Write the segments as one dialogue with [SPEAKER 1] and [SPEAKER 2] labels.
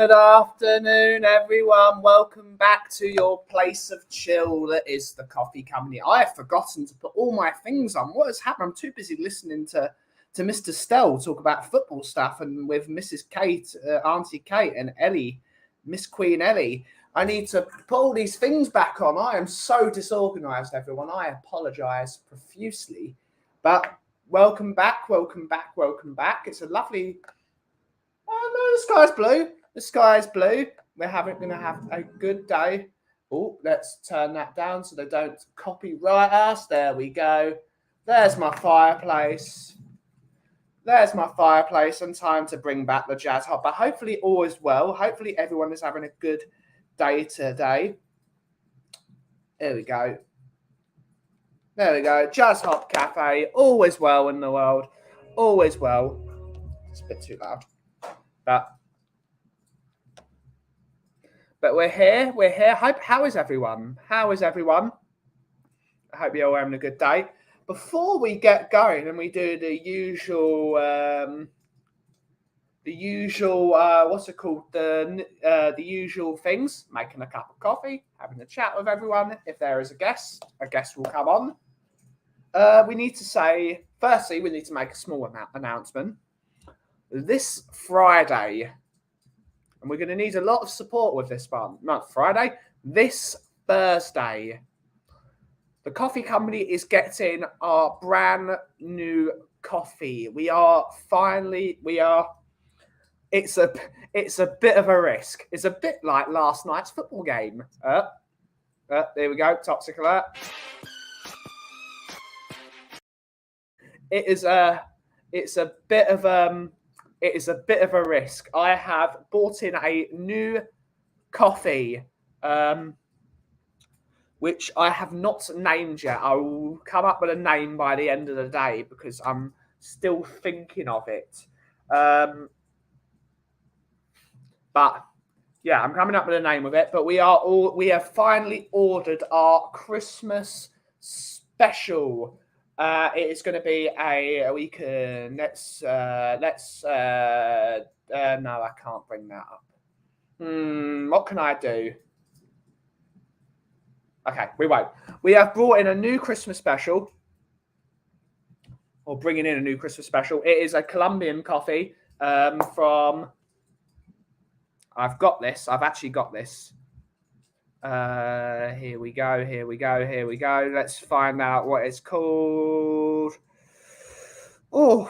[SPEAKER 1] Good afternoon, everyone. Welcome back to your place of chill that is the Coffee Company. I have forgotten to put all my things on. What has happened? I'm too busy listening to Mr. Stell talk about football stuff and with Mrs. Kate, Auntie Kate and Ellie, Miss Queen Ellie. I need to put all these things back on. I am so disorganised, everyone. I apologise profusely. But welcome back, welcome back, welcome back. It's a lovely... Oh, no, the sky's blue. The sky's blue. We're going to have a good day. Oh, let's turn that down so they don't copyright us. There we go. There's my fireplace. There's my fireplace and time to bring back the Jazz Hop. But hopefully all is well. Hopefully everyone is having a good day today. There we go. There we go. Jazz Hop Cafe. Always well in the world. Always well. It's a bit too loud. But we're here. We're here. How is everyone? How is everyone? I hope you're all having a good day. Before we get going and we do the usual, what's it called? The usual things. Making a cup of coffee, having a chat with everyone. If there is a guest will come on. We need to say, firstly, we need to make a small announcement. This Friday, and we're going to need a lot of support with this one. Not Friday, this Thursday. The Coffee Company is getting our brand new coffee. It's a bit of a risk. It's a bit like last night's football game. There we go, toxic alert. It is a bit of a risk. I have bought in a new coffee, which I have not named yet. I will come up with a name by the end of the day because I'm still thinking of it. But yeah, I'm coming up with a name of it. But we have finally ordered our Christmas special. It is going to be no, I can't bring that up. What can I do? Okay, we won't. We have brought in a new Christmas special, or bringing in a new Christmas special. It is a Colombian coffee from... I've actually got this. Here we go. Let's find out what it's called. Oh.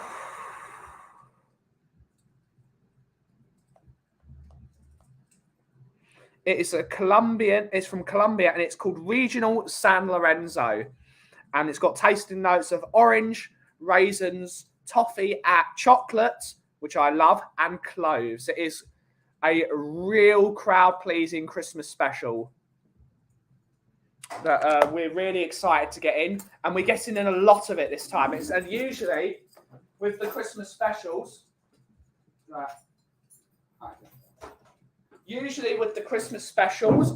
[SPEAKER 1] It is it's from Colombia, and it's called Regional San Lorenzo. And it's got tasting notes of orange, raisins, toffee, chocolate, which I love, and cloves. It is a real crowd-pleasing Christmas special that we're really excited to get in, and we're getting in a lot of it this time. And usually with the Christmas specials,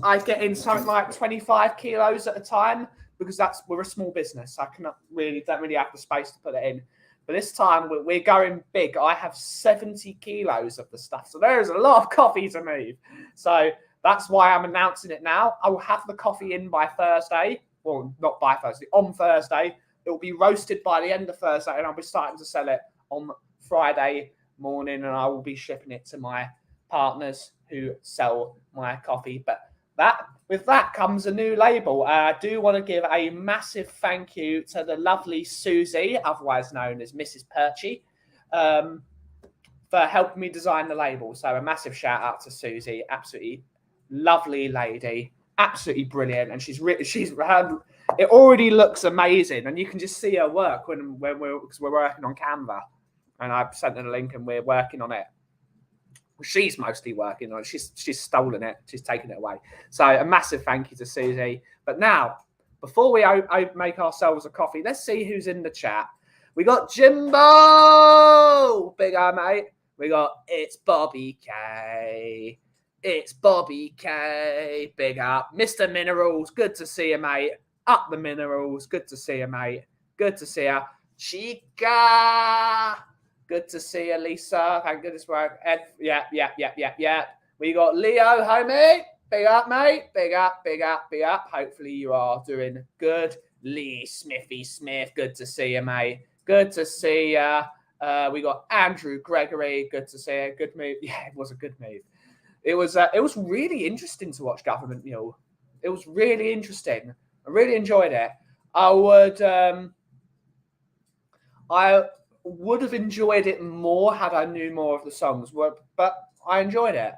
[SPEAKER 1] I get in something like 25 kilos at a time because we're a small business. I don't really have the space to put it in. But this time we're going big. I have 70 kilos of the stuff, so there is a lot of coffee to move. So that's why I'm announcing it now. I will have the coffee in by Thursday. Well, not by Thursday, on Thursday. It will be roasted by the end of Thursday, and I'll be starting to sell it on Friday morning, and I will be shipping it to my partners who sell my coffee. But with that comes a new label. I do want to give a massive thank you to the lovely Susie, otherwise known as Mrs. Perchy, for helping me design the label. So a massive shout out to Susie. Absolutely lovely lady, absolutely brilliant, and it already looks amazing, and you can just see her work when we're working on Canva, and I've sent her the link and we're working on it. She's mostly working on it. She's stolen it. She's taken it away. So a massive thank you to Susie. But now, before we make ourselves a coffee, let's see who's in the chat. We got Jimbo, big eye mate. We got it's Bobby K. It's Bobby K. Big up. Mr. Minerals, good to see you, mate. Up the Minerals, good to see you, mate. Good to see you. Chica. Good to see you, Lisa. Thank goodness. Ed, yeah. We got Leo, homie. Big up, mate. Big up, big up, big up. Hopefully you are doing good. Lee Smithy Smith, good to see you, mate. Good to see you. We got Andrew Gregory. Good to see you. Good move. Yeah, it was a good move. It was really interesting to watch Government Mule. It was really interesting. I really enjoyed it. I would have enjoyed it more had I knew more of the songs, but I enjoyed it.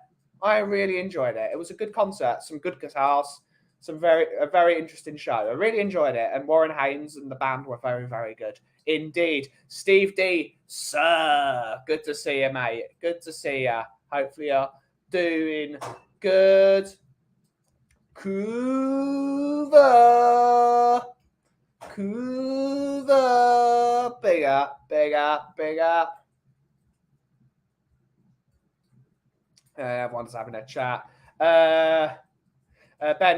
[SPEAKER 1] I really enjoyed it. It was a good concert, some good guitars, a very interesting show. I really enjoyed it, and Warren Haynes and the band were very, very good indeed. Steve D, sir, good to see you, mate. Good to see you. Hopefully you're doing good. Coover, big up, big up, big up. Everyone's having a chat. Ben,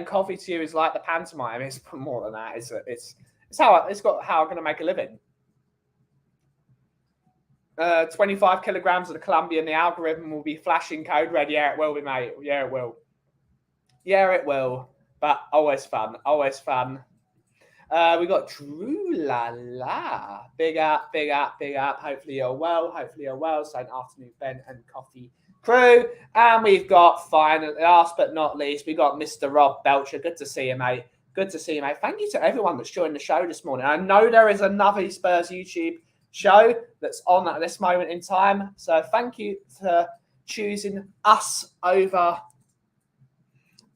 [SPEAKER 1] coffee to you is like the pantomime. It's more than that. It's how I'm going to make a living. 25 kilograms of the Colombian. The algorithm will be flashing code red. Yeah, it will be, mate. Yeah, it will. Yeah, it will. But always fun. Always fun. We got True La La. Big up, big up, big up. Hopefully you're well. Hopefully you're well. So, afternoon, Ben and Coffee crew. And we've got, finally, last but not least, we've got Mr. Rob Belcher. Good to see you, mate. Good to see you, mate. Thank you to everyone that's joined the show this morning. I know there is another Spurs YouTube show that's on at this moment in time. So thank you for choosing us over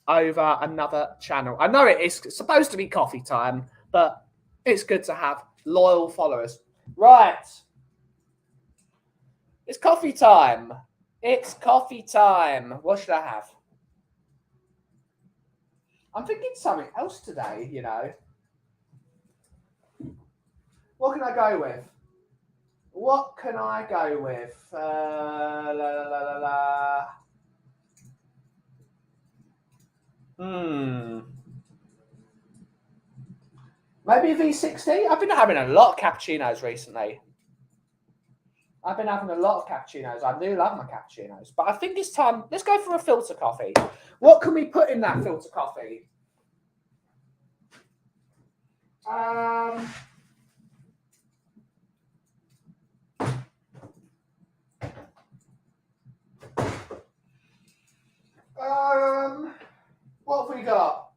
[SPEAKER 1] another channel. I know it is supposed to be coffee time, but it's good to have loyal followers. Right. It's coffee time. It's coffee time. What should I have? I'm thinking something else today, you know. What can I go with? What can I go with? Maybe a V60? I've been having a lot of cappuccinos recently. I've been having a lot of cappuccinos. I do love my cappuccinos. But I think it's time. Let's go for a filter coffee. What can we put in that filter coffee? What have we got?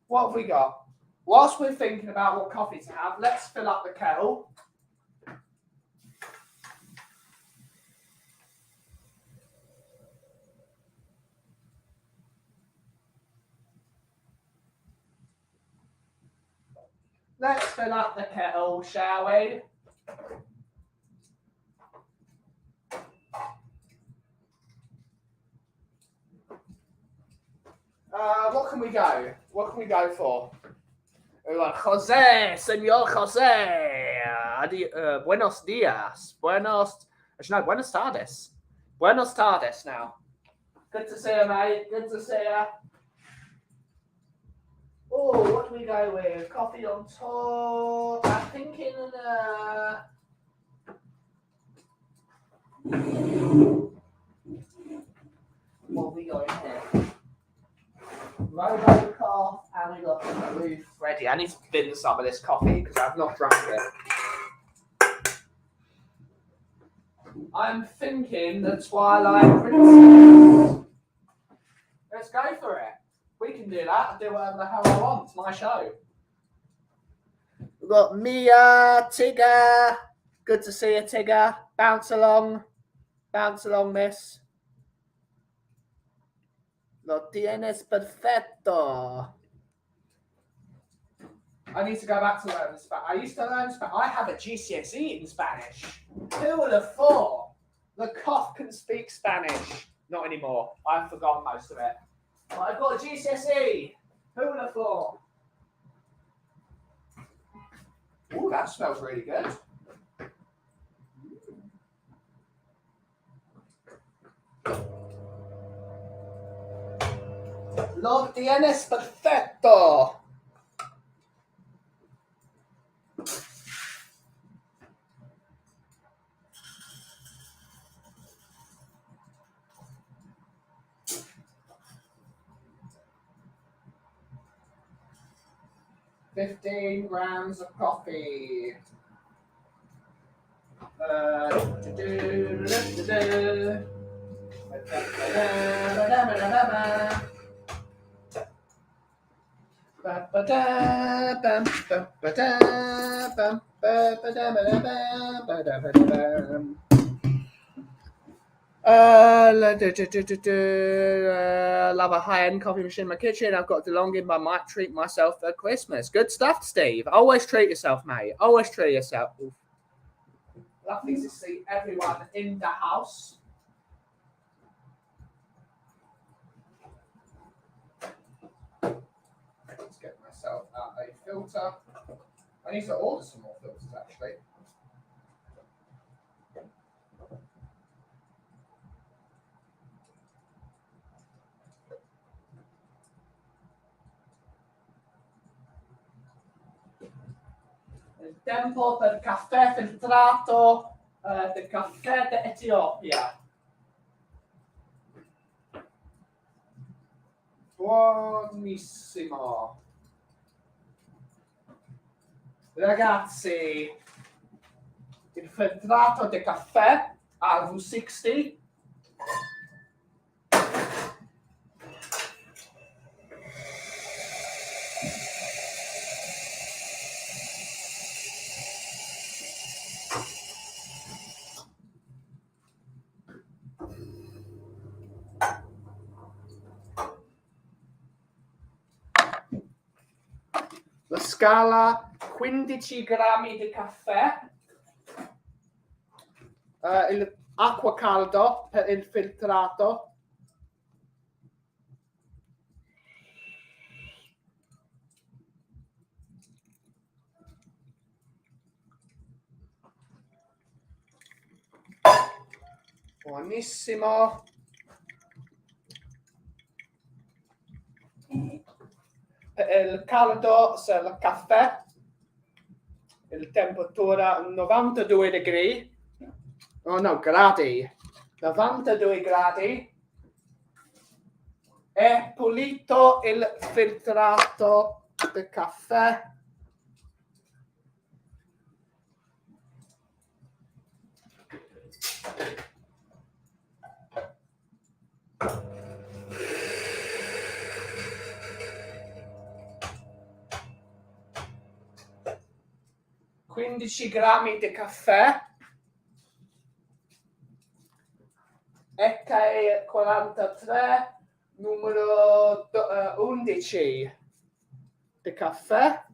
[SPEAKER 1] What have we got? Whilst we're thinking about what coffee to have, let's fill up the kettle. Let's fill up the kettle, shall we? What can we go? What can we go for? Jose, Senor Jose. Buenos dias. Buenos tardes. Buenos tardes now. Good to see you, mate. Good to see you. Oh, what do we go with? Coffee on top. I'm thinking what we got in here? Robocop, and we got the roof ready. I need to bin some of this coffee because I've not drunk it. I'm thinking the Twilight Princess. Let's go for it. We can do that. I'll do whatever the hell I want. It's my show. We've got Mia, Tigger. Good to see you, Tigger. Bounce along, miss. Lo tienes perfecto. I need to go back to learn Spanish. I used to learn Spanish. I have a GCSE in Spanish. Who would have thought? The cough can speak Spanish. Not anymore. I've forgotten most of it. But I've got a GCSE. Who would have thought? Ooh, that smells really good. Lo tienes perfecto. 15 grams of coffee. Love a high-end coffee machine in my kitchen. I've got DeLonghi, but I might treat myself for Christmas. Good stuff, Steve. Always treat yourself, mate. Always treat yourself. Lovely to see everyone in the house. Let's get myself out a filter. I need to order some more filters, actually. Il tempo per caffè filtrato del caffè d'Etiopia. Buonissimo. Ragazzi, il filtrato di caffè al V60. La scala 15 grammi di caffè, acqua caldo per il filtrato, buonissimo. Il caldo, se il caffè, il temperatura 92 gradi, oh no, gradi, 92 gradi, è pulito il filtrato del caffè. $15 grammi di caffè, EK43, numero 11 di caffè.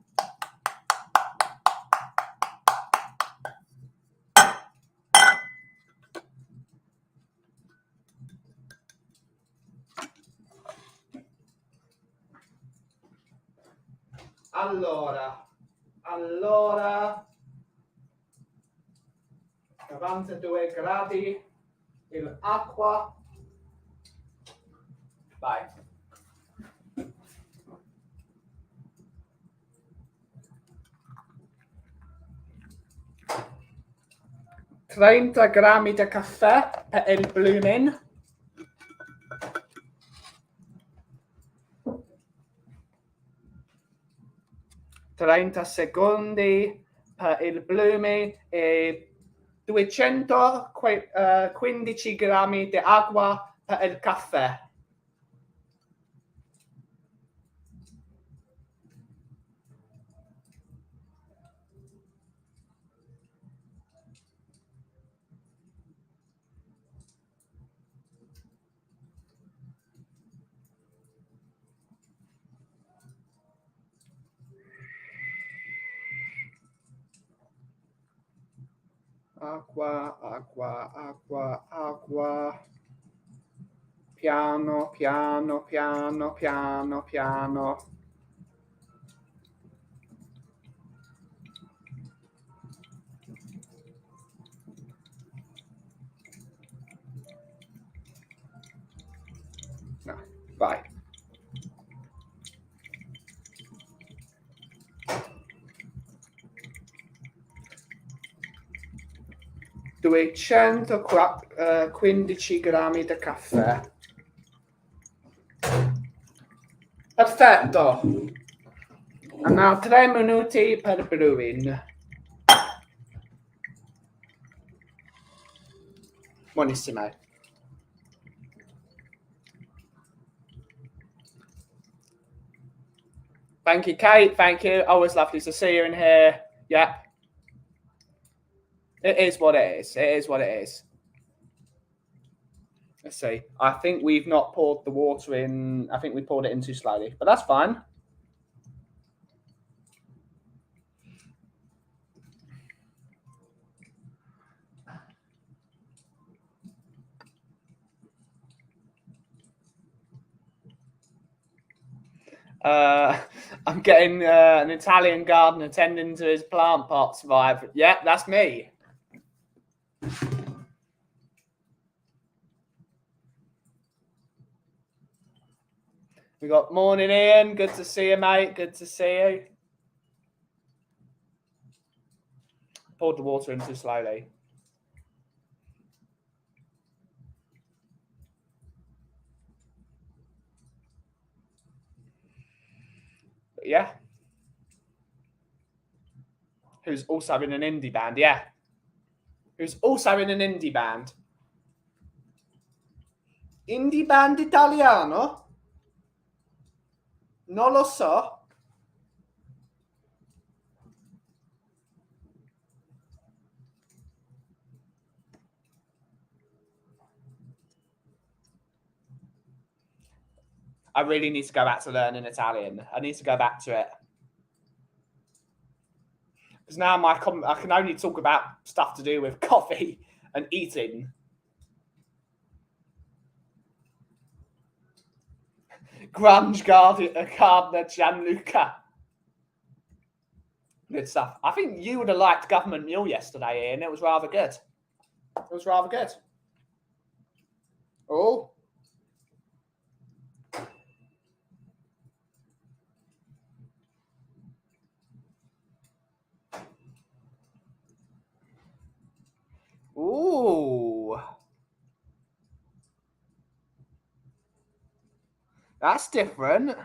[SPEAKER 1] Allora 92 gradi l'acqua, vai. $30 grammi di caffè per il blooming. $30 per il blooming e 215 grammi di acqua per il caffè. Acqua. Piano. No, vai. $215 grammi di caffè. Perfetto. And now 3 minuti per brewing. Buonissimo. Thank you, Kate. Thank you. Always lovely to see you in here. Yeah. It is what it is. It is what it is. Let's see. I think we've not poured the water in. I think we poured it in too slowly, but that's fine. I'm getting an Italian gardener tending to his plant pots vibe. Yeah, that's me. We got morning, Ian. Good to see you, mate. Good to see you. Poured the water in too slowly. But yeah. Who's also in an indie band? Yeah. Who's also in an indie band? Indie band italiano? Non lo so. I really need to go back to learning Italian. I need to go back to it. Because now I can only talk about stuff to do with coffee and eating. Grunge gardener Gianluca. Good stuff. I think you would have liked Government Mule yesterday, Ian. It was rather good. It was rather good. Oh. Ooh. That's different.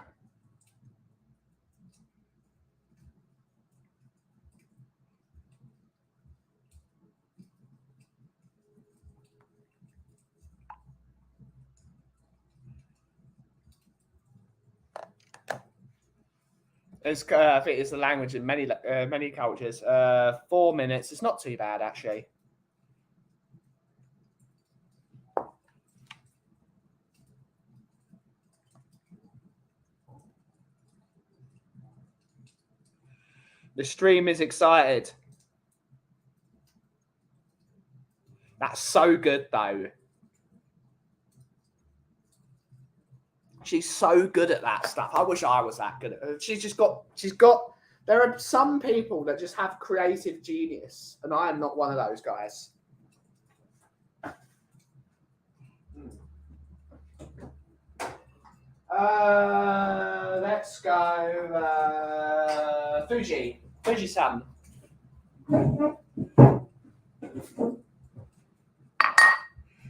[SPEAKER 1] I think it's the language in many cultures. 4 minutes. It's not too bad, actually. The stream is excited. That's so good, though. She's so good at that stuff. I wish I was that good at it. She's got. There are some people that just have creative genius, and I am not one of those guys. Let's go. Fuji-san.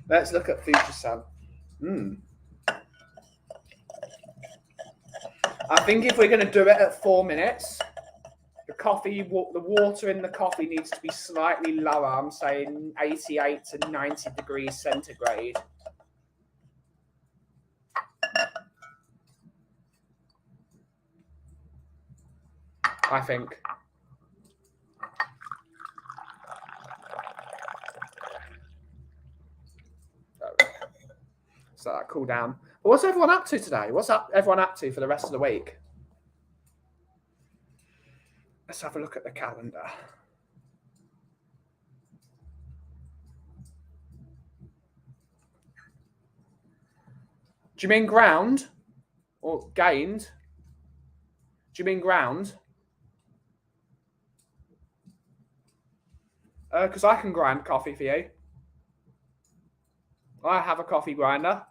[SPEAKER 1] Let's look at Fuji-san. I think if we're going to do it at 4 minutes, the water in the coffee needs to be slightly lower. I'm saying 88 to 90 degrees centigrade. I think. So that cool down. But what's everyone up to today? What's everyone up to for the rest of the week? Let's have a look at the calendar. Do you mean ground or gained? Do you mean ground? Because I can grind coffee for you. I have a coffee grinder.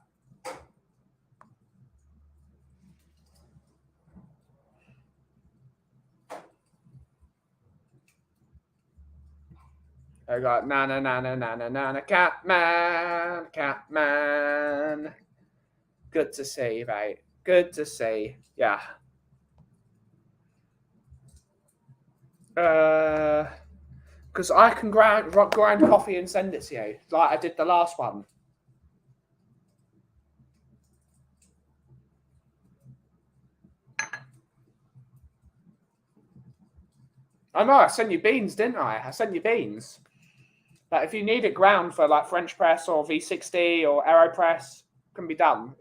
[SPEAKER 1] I got na Catman. Good to see, mate. Good to see. Yeah. Because I can grind coffee and send it to you, like I did the last one. I know, I sent you beans, didn't I? I sent you beans. But if you need it ground for like French press or V60 or AeroPress, can be done.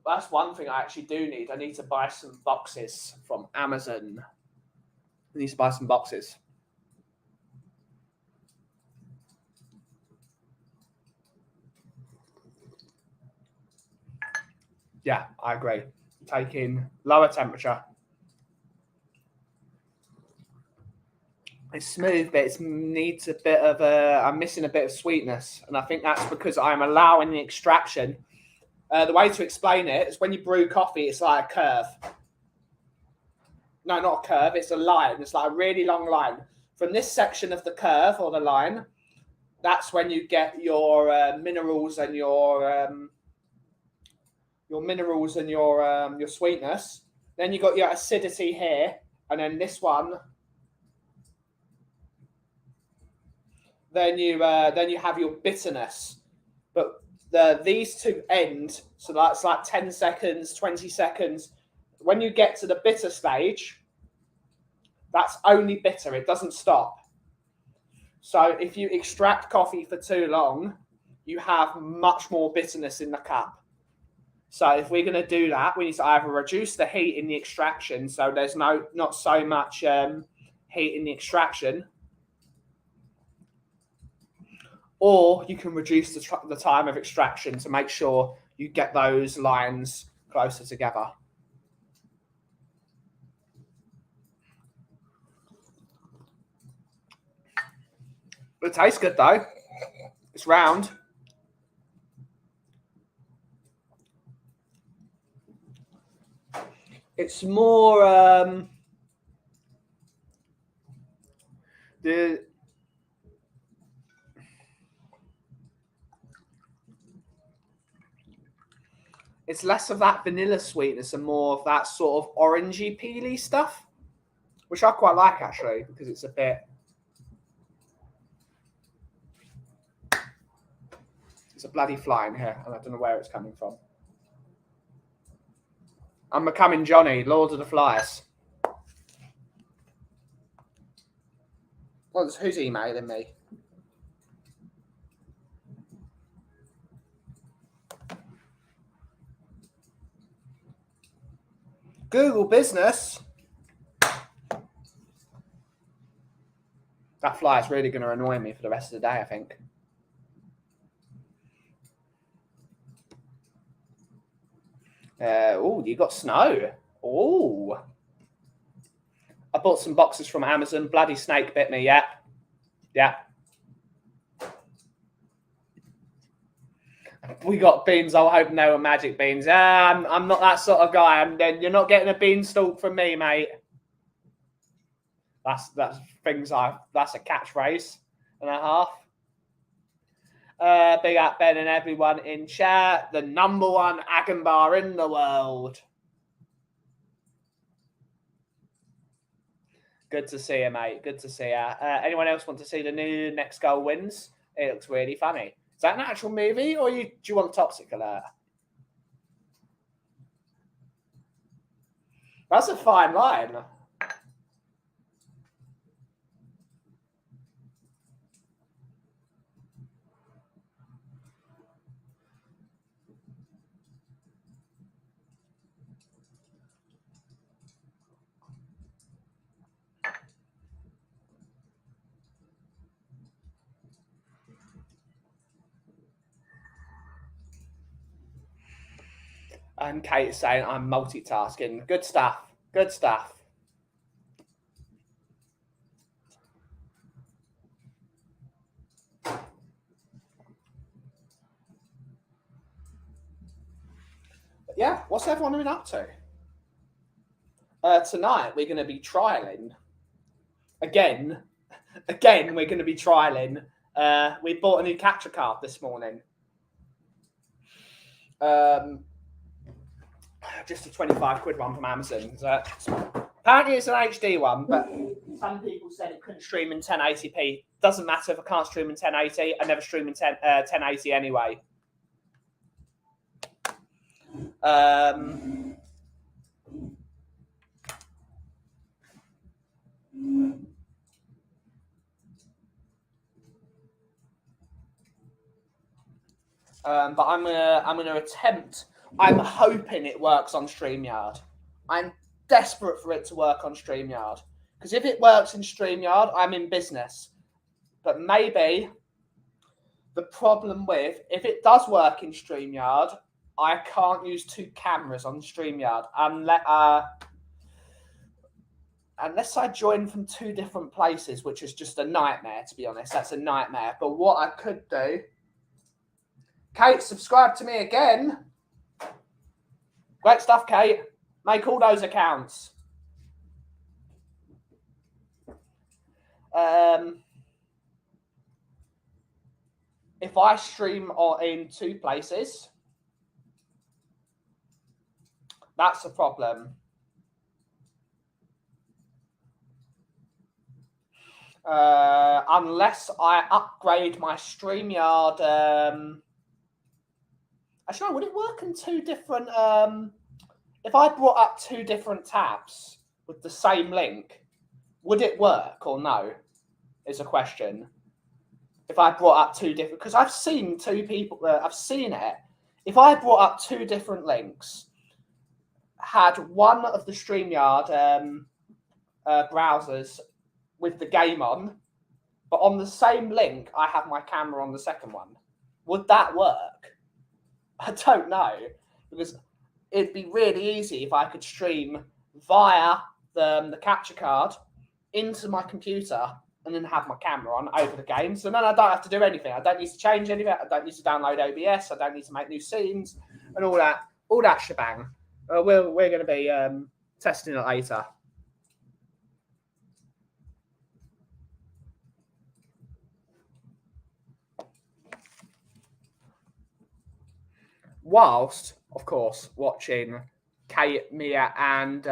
[SPEAKER 1] That's one thing I actually do need. I need to buy some boxes from Amazon. I need to buy some boxes. Yeah, I agree. Taking lower temperature. It's smooth, but it needs a bit of I'm missing a bit of sweetness. And I think that's because I'm allowing the extraction. The way to explain it is when you brew coffee, it's like a curve. No, not a curve. It's a line. It's like a really long line. From this section of the curve or the line, that's when you get your minerals and your sweetness. Then you got your acidity here, and then this one. Then you have your bitterness, but these two end. So that's like 10 seconds, 20 seconds. When you get to the bitter stage, that's only bitter. It doesn't stop. So if you extract coffee for too long, you have much more bitterness in the cup. So if we're going to do that, we need to either reduce the heat in the extraction, so there's not so much heat in the extraction, or you can reduce the time of extraction to make sure you get those lines closer together. It tastes good though. It's round. It's more it's less of that vanilla sweetness and more of that sort of orangey peely stuff, which I quite like actually, because it's a bit. It's a bloody fly in here, and I don't know where it's coming from. I'm becoming Johnny, Lord of the Flies. Well, who's emailing me? Google Business. That fly is really going to annoy me for the rest of the day, I think. Oh, you got snow. Oh. I bought some boxes from Amazon. Bloody snake bit me, yeah. Yeah. We got beans. I hope they were magic beans. I'm not that sort of guy. You're not getting a beanstalk from me, mate. That's a catchphrase and a half. Big up Ben and everyone in chat. The #1 Agon bar in the world. Good to see you, mate. Good to see you. Anyone else want to see the new Next Goal Wins? It looks really funny. Is that an actual movie, or do you want Toxic Alert? That's a fine line. And Kate's saying I'm multitasking. Good stuff. Good stuff. But yeah, what's everyone been up to? Tonight we're going to be trialing. Again, we're going to be trialing. We bought a new capture card this morning. Just a 25 quid one from Amazon. Apparently it's an HD one, but some people said it couldn't stream in 1080p. Doesn't matter if I can't stream in 1080. I never stream in 1080 anyway. But I'm gonna attempt. I'm hoping it works on StreamYard. I'm desperate for it to work on StreamYard, because if it works in StreamYard, I'm in business. But maybe the problem with, if it does work in StreamYard, I can't use two cameras on StreamYard unless I join from two different places, which is just a nightmare, to be honest. That's a nightmare. But what I could do, Kate, subscribe to me again. Great stuff, Kate. Make all those accounts. If I stream in two places, that's a problem. Unless I upgrade my StreamYard. Actually, would it work in two different? If I brought up two different tabs with the same link, would it work or no? Is a question. If I brought up two different, because I've seen two people, I've seen it. If I brought up two different links, had one of the StreamYard browsers with the game on, but on the same link, I have my camera on the second one. Would that work? I don't know, because it'd be really easy if I could stream via the capture card into my computer and then have my camera on over the game. So then I don't have to do anything. I don't need to change anything. I don't need to download OBS. I don't need to make new scenes and all that shebang. We're going to be testing it later. Whilst, of course, watching Kate, Mia, and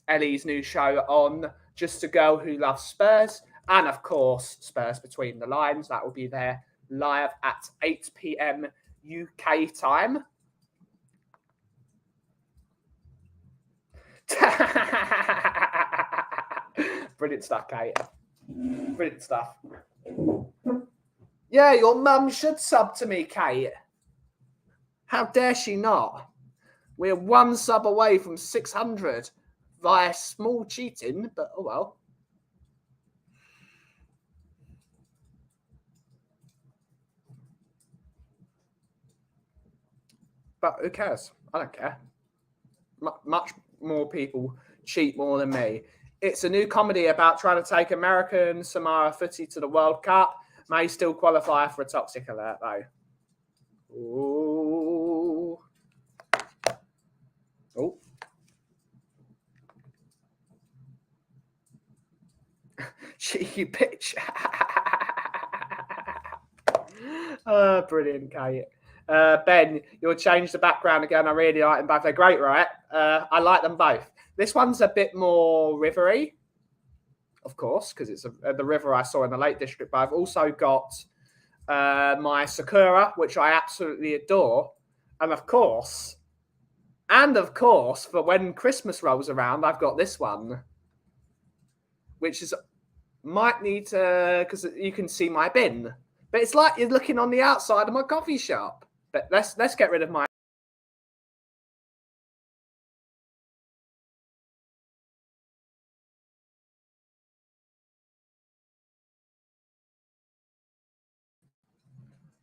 [SPEAKER 1] Ellie's new show on Just a Girl Who Loves Spurs, and of course Spurs Between the Lines. That will be there live at 8 p.m. UK time. Brilliant stuff, Kate. Brilliant stuff. Yeah, your mum should sub to me, Kate. How dare she not? We're one sub away from 600 via small cheating, but oh well. But who cares? I don't care. Much more people cheat more than me. It's a new comedy about trying to take American Samoa footy to the World Cup. May still qualify for a toxic alert, though. Ooh. Oh. Cheeky bitch. Brilliant, Kate. Ben, you'll change the background again. I really like them both. They're great, right? I like them both. This one's a bit more rivery, of course, because it's the river I saw in the Lake District. But I've also got my Sakura, which I absolutely adore. And of course, for when Christmas rolls around, I've got this one, which is might need to, because you can see my bin. But it's like you're looking on the outside of my coffee shop. But let's get rid of my.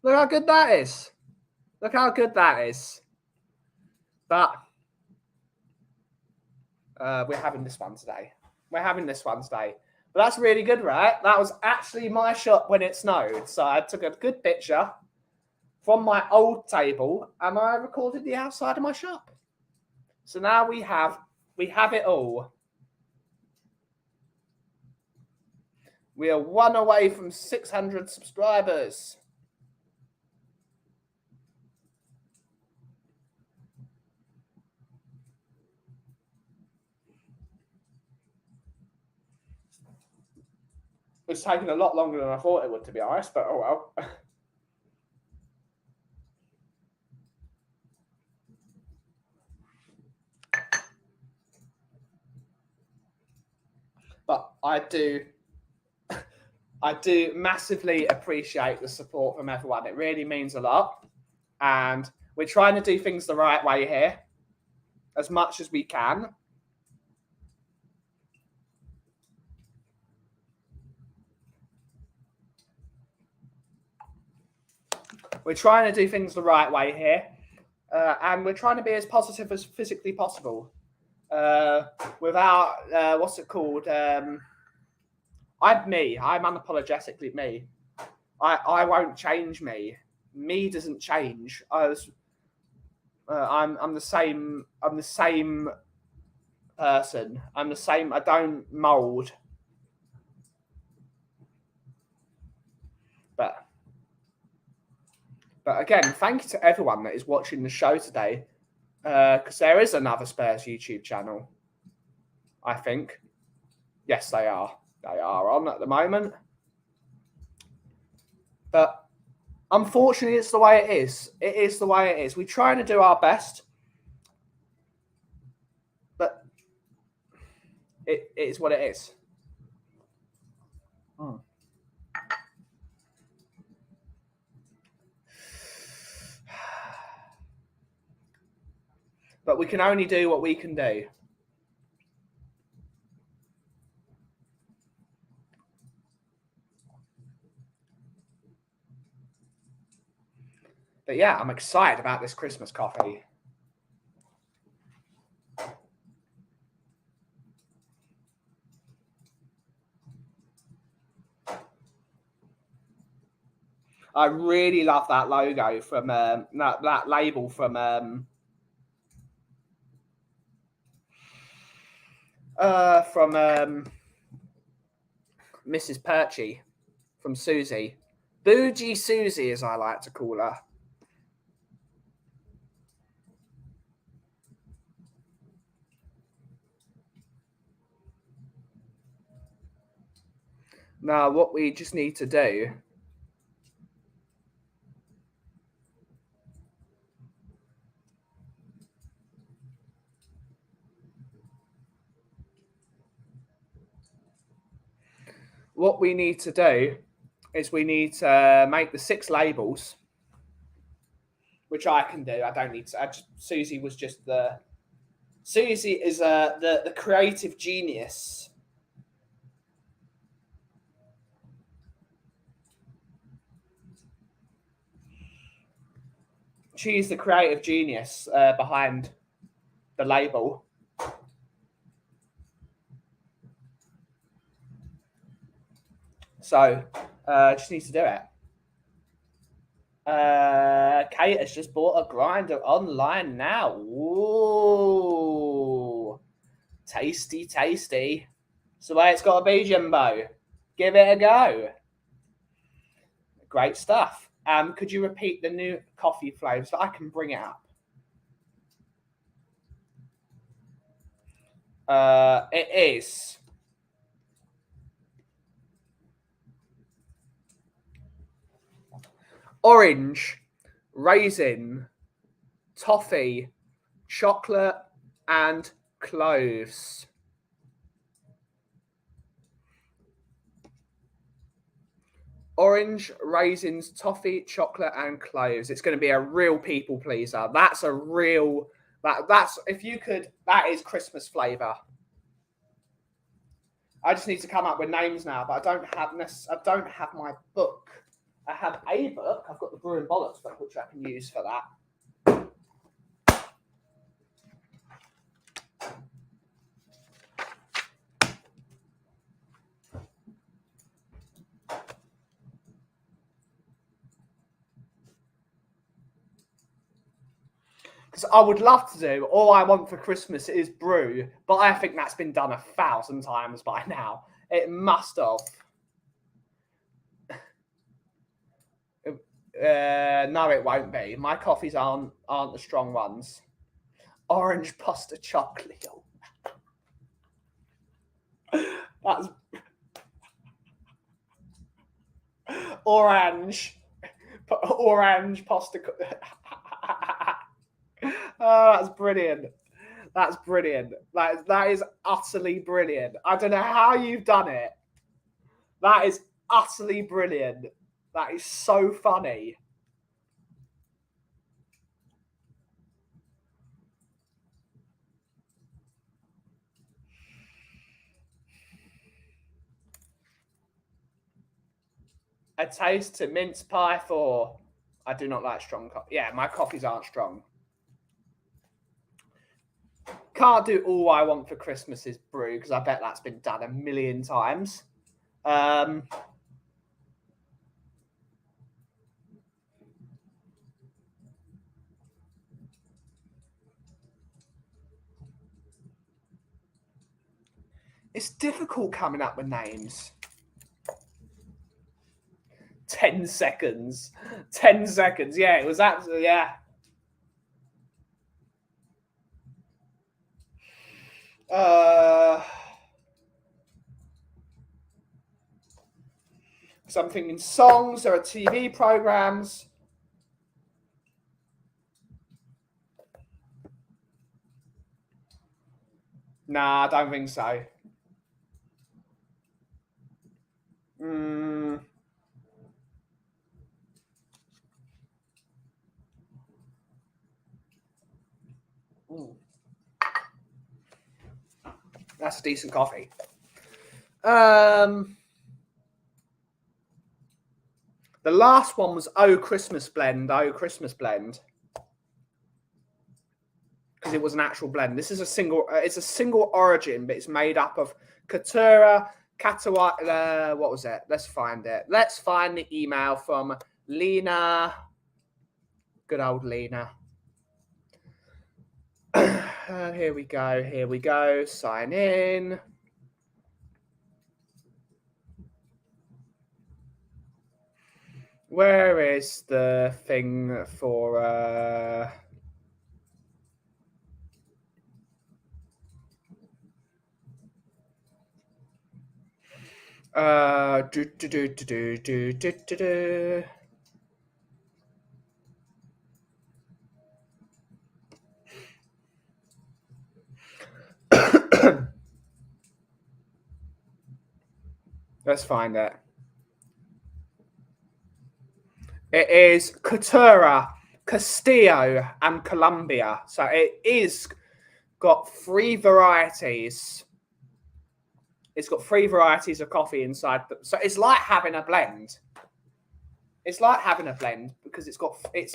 [SPEAKER 1] Look how good that is. Look how good that is. But we're having this one today. But that's really good, right? That was actually my shop when it snowed. So I took a good picture from my old table and I recorded the outside of my shop. So now we have it all. We are one away from 600 subscribers. It's taken a lot longer than I thought it would, to be honest, but oh well. But I do massively appreciate the support from everyone. It really means a lot. And we're trying to do things the right way here as much as we can. We're trying to do things the right way here. And we're trying to be as positive as physically possible. Without, what's it called? I'm unapologetically me. I won't change me. Me doesn't change. I'm the same. I'm the same person. I'm the same. I don't mold. But again, thank you to everyone that is watching the show today, because there is another Spurs YouTube channel. I think. Yes, they are. They are on at the moment. But unfortunately, it's the way it is. It is the way it is. We're trying to do our best, but it is what it is. But we can only do what we can do. But yeah, I'm excited about this Christmas coffee. I really love that logo from that label from Mrs. Perchy, from Susie. Bougie Susie, as I like to call her. Now, what we just need to do is we need to make the 6 labels, which I can do. I don't need to. Susie was just the. Susie is the creative genius. She's the creative genius behind the label. So, just need to do it. Kate has just bought a grinder online now. Ooh. Tasty, tasty. It's the way it's got to be, Jimbo. Give it a go. Great stuff. Could you repeat the new coffee flavours so I can bring it up? It is orange, raisin, toffee, chocolate, and cloves. Orange, raisins, toffee, chocolate, and cloves. It's going to be a real people pleaser. That's a real that's if you could. That is Christmas flavour. I just need to come up with names now, but I don't have my book. I have a book. I've got the Brew and Bollocks book, which I can use for that. Because I would love to do all I want for Christmas is brew, but I think that's been done 1,000 times by now. It must have. No, it won't be. My coffees aren't the strong ones. Orange pasta chocolate. That's Orange pasta. Oh, that's brilliant. That's brilliant. That is utterly brilliant. I don't know how you've done it. That is utterly brilliant. That is so funny. A taste to mince pie for. I do not like strong coffee. Yeah, my coffees aren't strong. Can't do all I want for Christmas is brew because I bet that's been done a million times. It's difficult coming up with names. 10 seconds. 10 seconds. Yeah, it was absolutely, yeah. Something in songs or TV programs. Nah, I don't think so. That's a decent coffee. The last one was Oh Christmas Blend. Because it was an actual blend. This is a single. It's a single origin, but it's made up of Katura, Katawa. What was it? Let's find it. Let's find the email from Lena. Good old Lena. Here we go. Sign in. Where is the thing for... Let's find it. It is Coutura, Castillo, and Colombia. So it is got 3 varieties. It's got 3 varieties of coffee inside. So it's like having a blend. It's like having a blend because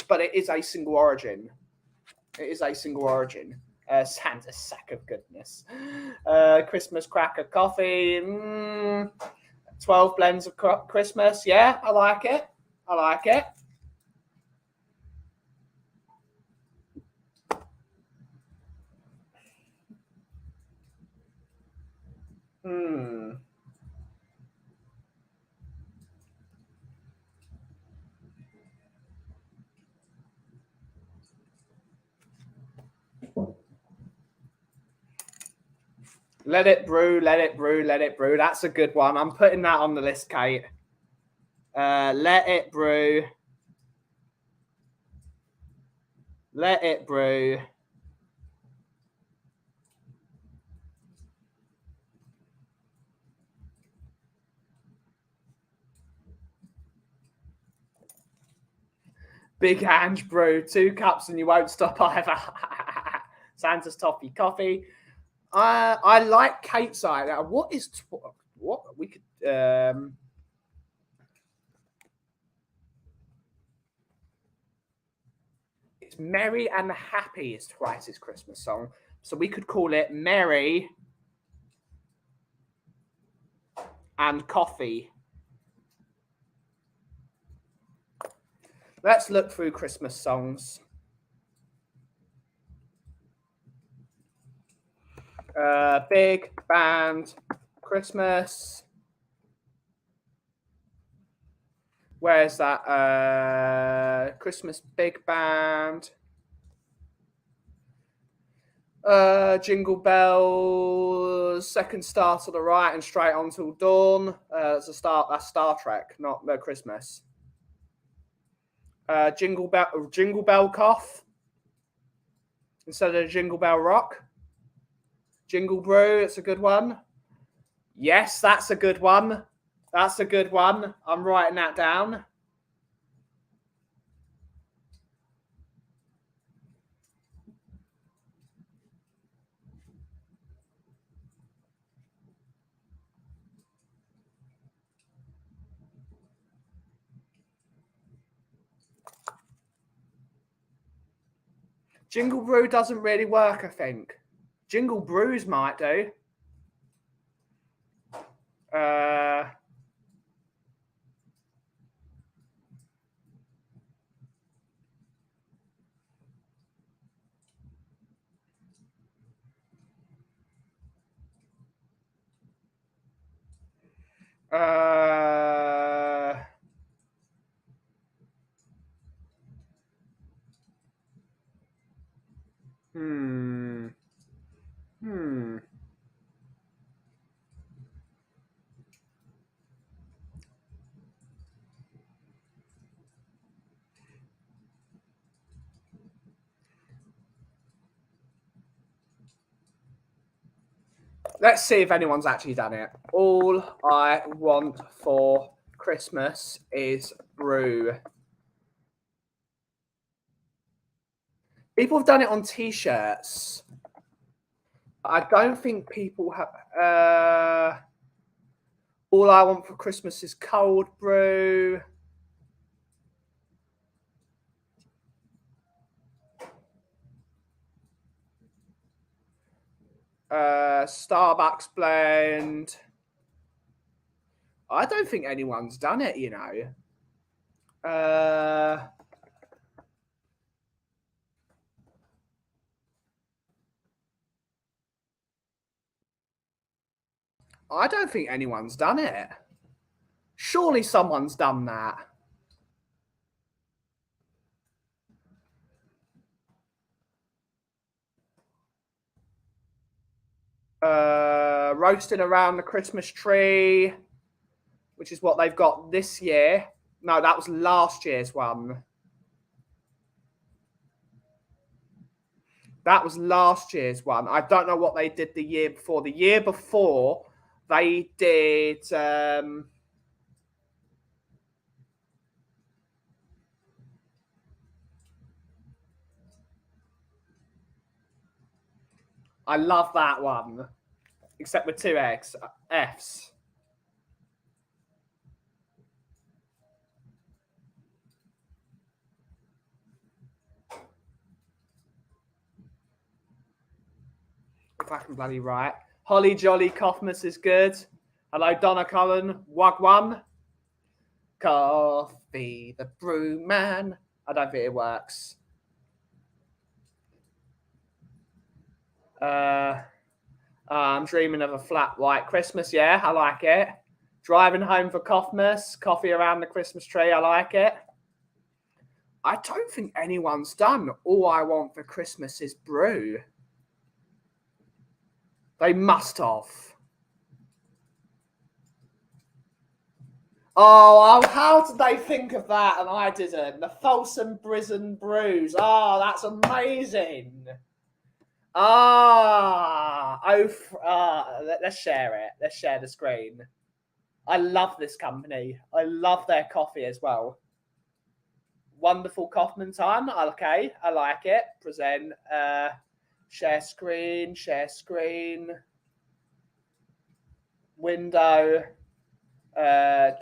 [SPEAKER 1] but it is a single origin. It is a single origin. Santa's sack of goodness. Christmas cracker coffee. 12 blends of Christmas. Yeah, I like it. Let it brew. That's a good one. I'm putting that on the list, Kate. Let it brew. Big Ange brew. 2 cups and you won't stop either. Santa's toffee coffee. I like Kate's idea. What we could it's Merry and Happy is Twice's Christmas song. So we could call it Merry and Coffee. Let's look through Christmas songs. Big band Christmas. Where's that? Christmas big band. Jingle bells, second star to the right and straight on till dawn. That's Star Trek, not no Christmas. Jingle bell cough instead of jingle bell rock. Jingle brew, it's a good one. Yes, that's a good one. That's a good one. I'm writing that down. Jingle brew doesn't really work, I think. Jingle brews might do. Let's see if anyone's actually done it. All I want for Christmas is brew. People have done it on T-shirts. I don't think people have. All I want for Christmas is cold brew. Starbucks blend. I don't think anyone's done it, you know. I don't think anyone's done it. Surely someone's done that. Roasting around the Christmas tree, which is what they've got this year. No, that was last year's one. That was last year's one. I don't know what they did the year before. The year before, they did... I love that one, except with 2 Fs. If I can bloody write. Holly Jolly Coffmas is good. Hello, Donna Cullen. Wagwan. Coffee, the brew man. I don't think it works. I'm dreaming of a flat white Christmas. Yeah, I like it. Driving home for Coffmas. Coffee around the Christmas tree. I like it. I don't think anyone's done All I Want for Christmas is Brew. They must have. Oh, how did they think of that and I didn't? The Folsom Prison Brews. Oh, that's amazing. Let's share it. Let's share the screen. I love this company. I love their coffee as well. Wonderful Kaufman time. Okay, I like it. Present. Share screen. Window. Bad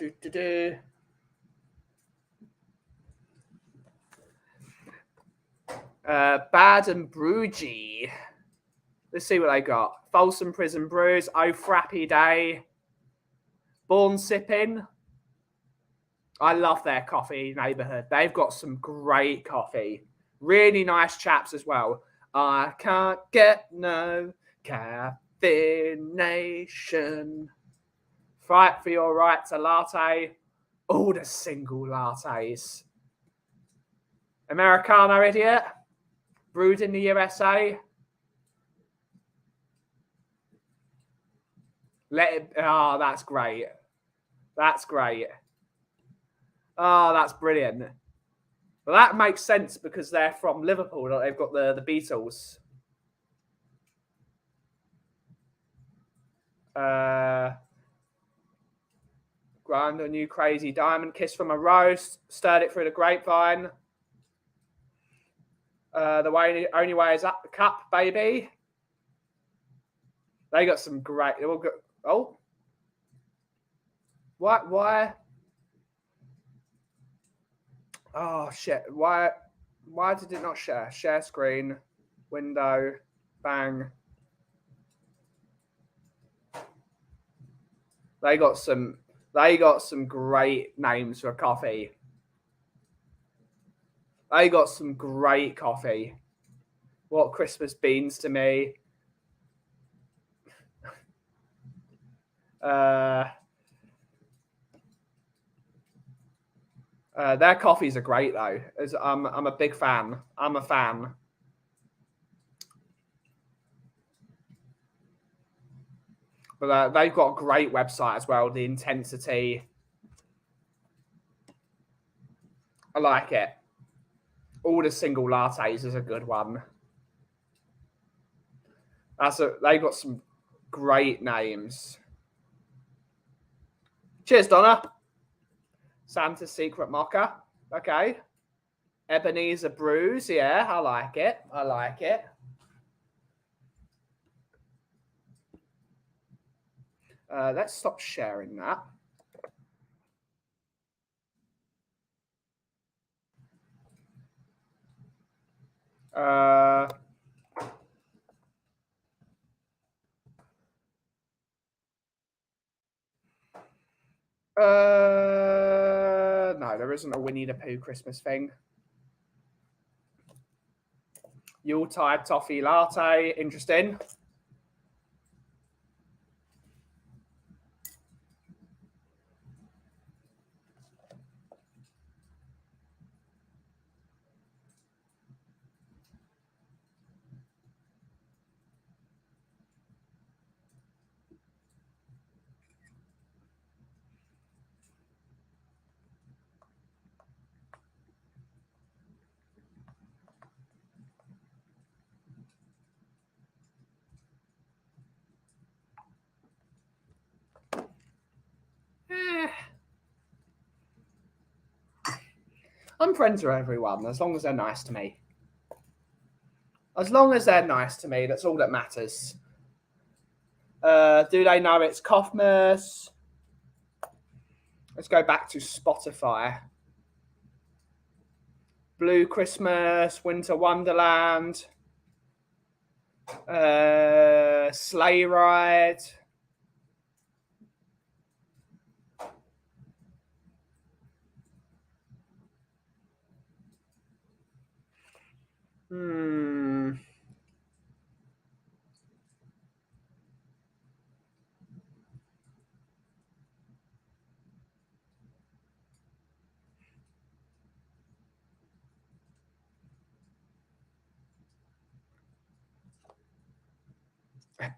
[SPEAKER 1] and Brewgy. Let's see what they got. Folsom Prison Brews. Oh, Frappy Day. Born Sipping. I love their coffee neighborhood. They've got some great coffee. Really nice chaps as well. I can't get no caffeination. Fight for your right to latte. All the single lattes. Americano idiot. Brewed in the USA. Let it. Oh, that's great. That's great. Oh, that's brilliant. Well, that makes sense because they're from Liverpool. They've got the Beatles. Grind a new crazy diamond, kiss from a rose, stirred it through the grapevine. The only way is up the cup, baby. They got some great. Oh, what? Why? Oh shit! Why? Why did it not share? Share screen, window, bang. They got some. They got some great names for coffee. They got some great coffee. What Christmas beans to me. Their coffees are great though. I'm a big fan. I'm a fan. But they've got a great website as well. The Intensity. I like it. All the single lattes is a good one. They got some great names. Cheers, Donna. Santa's Secret Mocha. Okay. Ebenezer Brews. Yeah, I like it. I like it. Let's stop sharing that. No, there isn't a Winnie the Pooh Christmas thing. Yuletide toffee latte. Interesting. I'm friends with everyone as long as they're nice to me. As long as they're nice to me, that's all that matters. Do they know it's Coffmas? Let's go back to Spotify. Blue Christmas, Winter Wonderland, Sleigh Ride.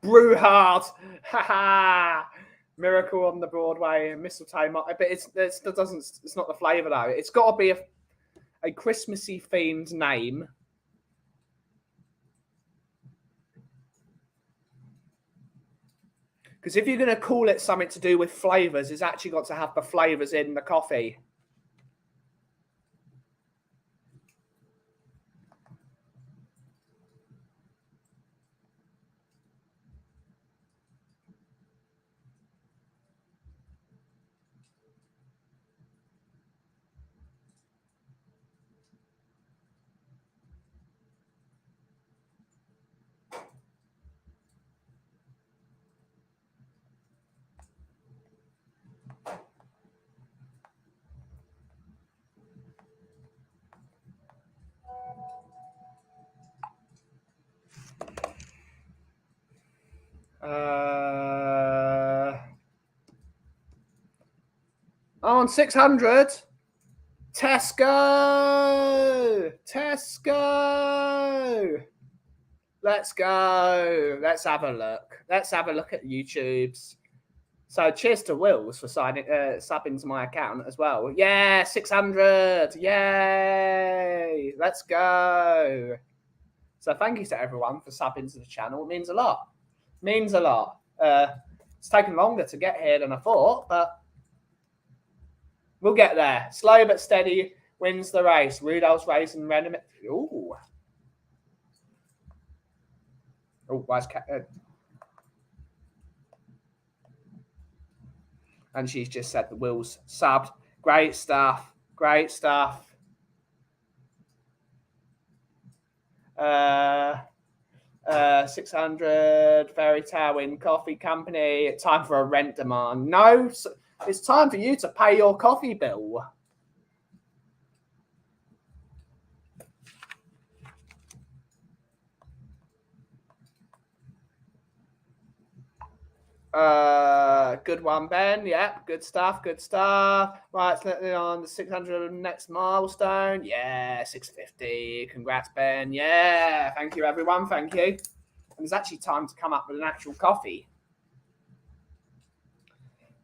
[SPEAKER 1] Brew Hard. Miracle on the Broadway, mistletoe. But it's not the flavour though. It's got to be a Christmassy themed name. Because if you're going to call it something to do with flavours, it's actually got to have the flavours in the coffee. On 600. Tesco. Let's go. Let's have a look. Let's have a look at YouTube's. So cheers to Wills for subbing to my account as well. Yeah, 600. Yay. Let's go. So thank you to everyone for subbing to the channel. It means a lot. Means a lot. It's taken longer to get here than I thought, but we'll get there. Slow but steady wins the race. Rudolph's race and random. Ooh. Oh, why's and she's just said the Wills subbed. Great stuff. Great stuff. 600 Fairy Tale in Coffee Company. Time for a rent demand. No, it's time for you to pay your coffee bill. Good one, Ben. Yep, good stuff. Good stuff. Right, let's on the 600 next milestone. Yeah, 650. Congrats, Ben. Yeah, thank you, everyone. Thank you. And there's actually time to come up with an actual coffee.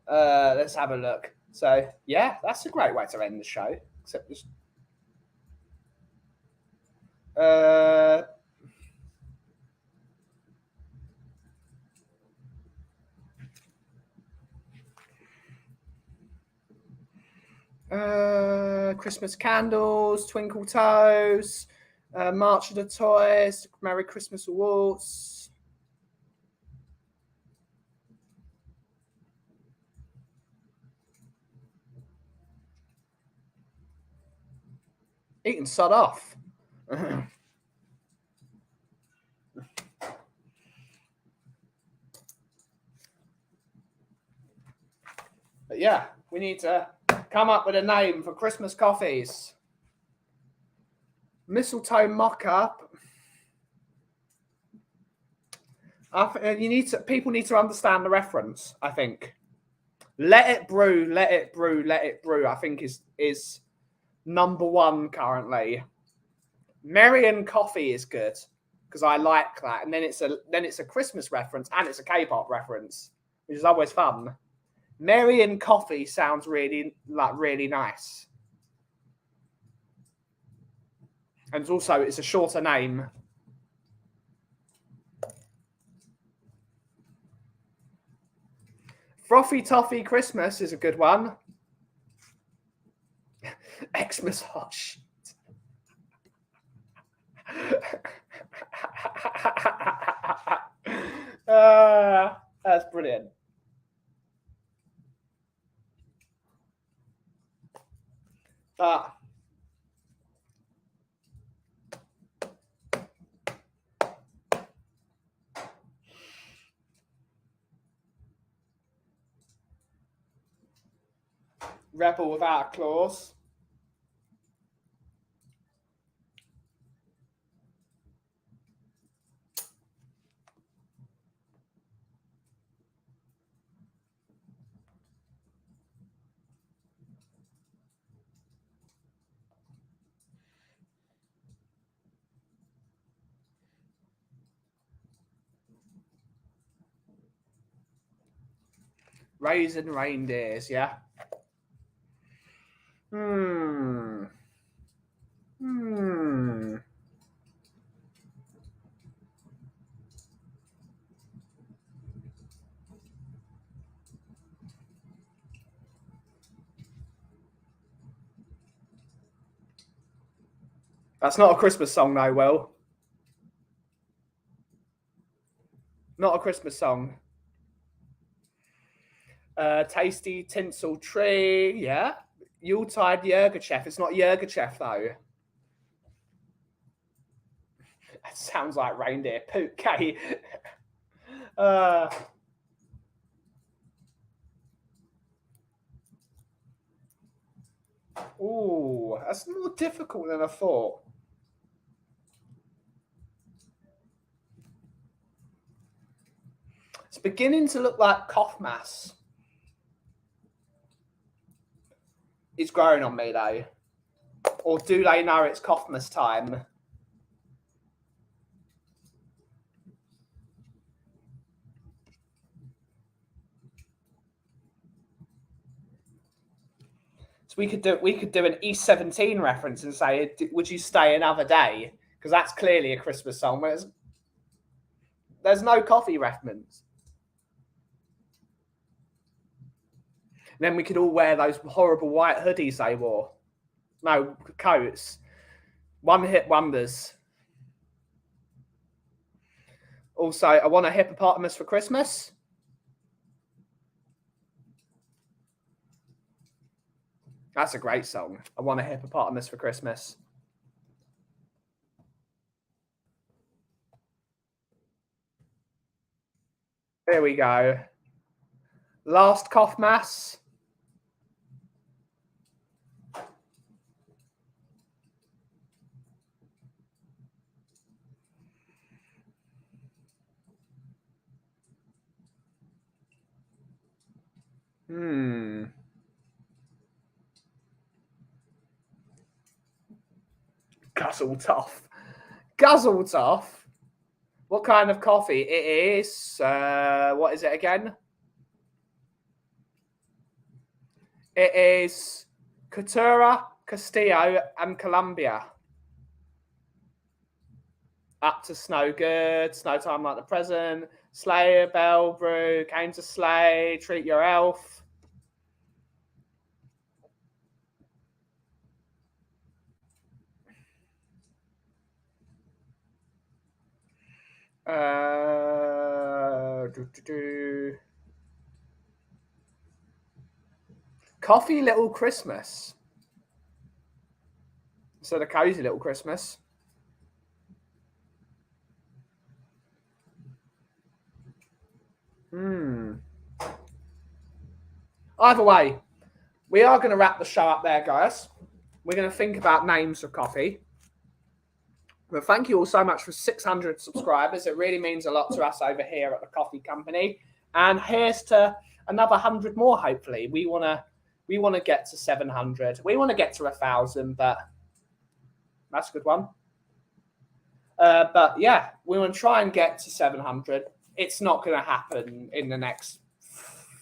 [SPEAKER 1] Let's have a look. So yeah, that's a great way to end the show. Except this. Christmas candles, twinkle toes, March of the Toys, Merry Christmas Awards. Eating sod off. But yeah, we need to come up with a name for Christmas coffees. Mistletoe mock-up. People need to understand the reference, I think. Let it brew, let it brew, let it brew, I think is number one currently. Merry and Coffee is good because I like that. And then it's a Christmas reference and it's a K-pop reference, which is always fun. Merry and Coffee sounds really nice. And it's a shorter name. Frothy Toffee Christmas is a good one. Xmas hot shit. That's brilliant. Rebel without a clause. Raisin reindeers, yeah. That's not a Christmas song, though, Will. Not a Christmas song. Tasty tinsel tree, yeah. Yuletide Yurgachev. It's not Yurgachev, though. That sounds like reindeer poop, Kate. Ooh, that's more difficult than I thought. It's beginning to look like cough mass. It's growing on me, though. Or do they know it's cough mass time? So we could do an E17 reference and say, "Would you stay another day?" Because that's clearly a Christmas song. Whereas there's no Kauffie reference. And then we could all wear those horrible white hoodies they wore. No, coats. One-hit wonders. Also, I want a hippopotamus for Christmas. That's a great song. I want a hippopotamus for Christmas. Here we go. Last cough mass. Guzzletoff. What kind of coffee? It is, what is it again? It is Cultura, Castillo, and Colombia. Up to Snow Good, Snow Time Like the Present, Slayer, Bell, Brew, Came to Slay, Treat Your Elf. Coffee Little Christmas. Instead of Cozy Little Christmas. Either way, we are going to wrap the show up there, guys. We're going to think about names of coffee. But thank you all so much for 600 subscribers. It really means a lot to us over here at the Kauffie Company. And here's to another 100 more, hopefully. We want to get to 700. We want to get to 1,000, but that's a good one. But yeah, we want to try and get to 700. It's not going to happen in the next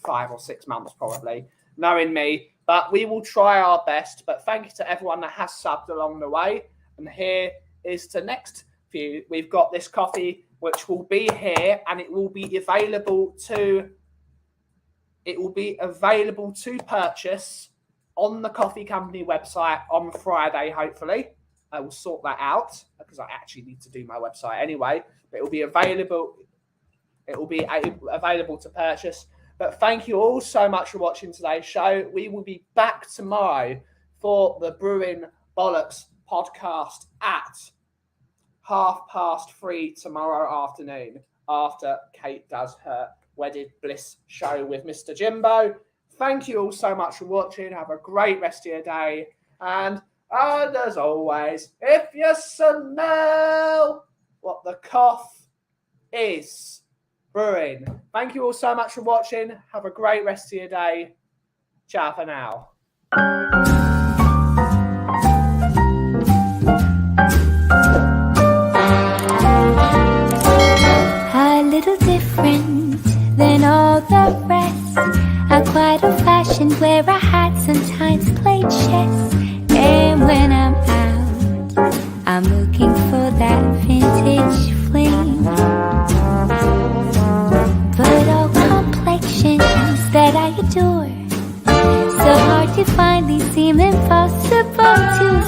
[SPEAKER 1] 5 or 6 months, probably, knowing me. But we will try our best. But thank you to everyone that has subbed along the way. And here is to next view. We've got this coffee, which will be here, and it will be available to purchase on the Kauffie Company website on Friday, hopefully. I will sort that out because I actually need to do my website anyway. But it will be available. It will be available to purchase. But thank you all so much for watching today's show. We will be back tomorrow for the Brewing Bollocks podcast at 3:30 tomorrow afternoon after Kate does her Wedded Bliss show with Mr. Jimbo. Thank you all so much for watching. Have a great rest of your day. And as always, if you smell what the cough is brewing. Thank you all so much for watching. Have a great rest of your day. Ciao for now.
[SPEAKER 2] A little different than all the rest. I'm quite old-fashioned, wear a hat, sometimes play chess. And when I'm out, I'm looking for that vintage fling. But all complexions that I adore, so hard to find, these seem impossible to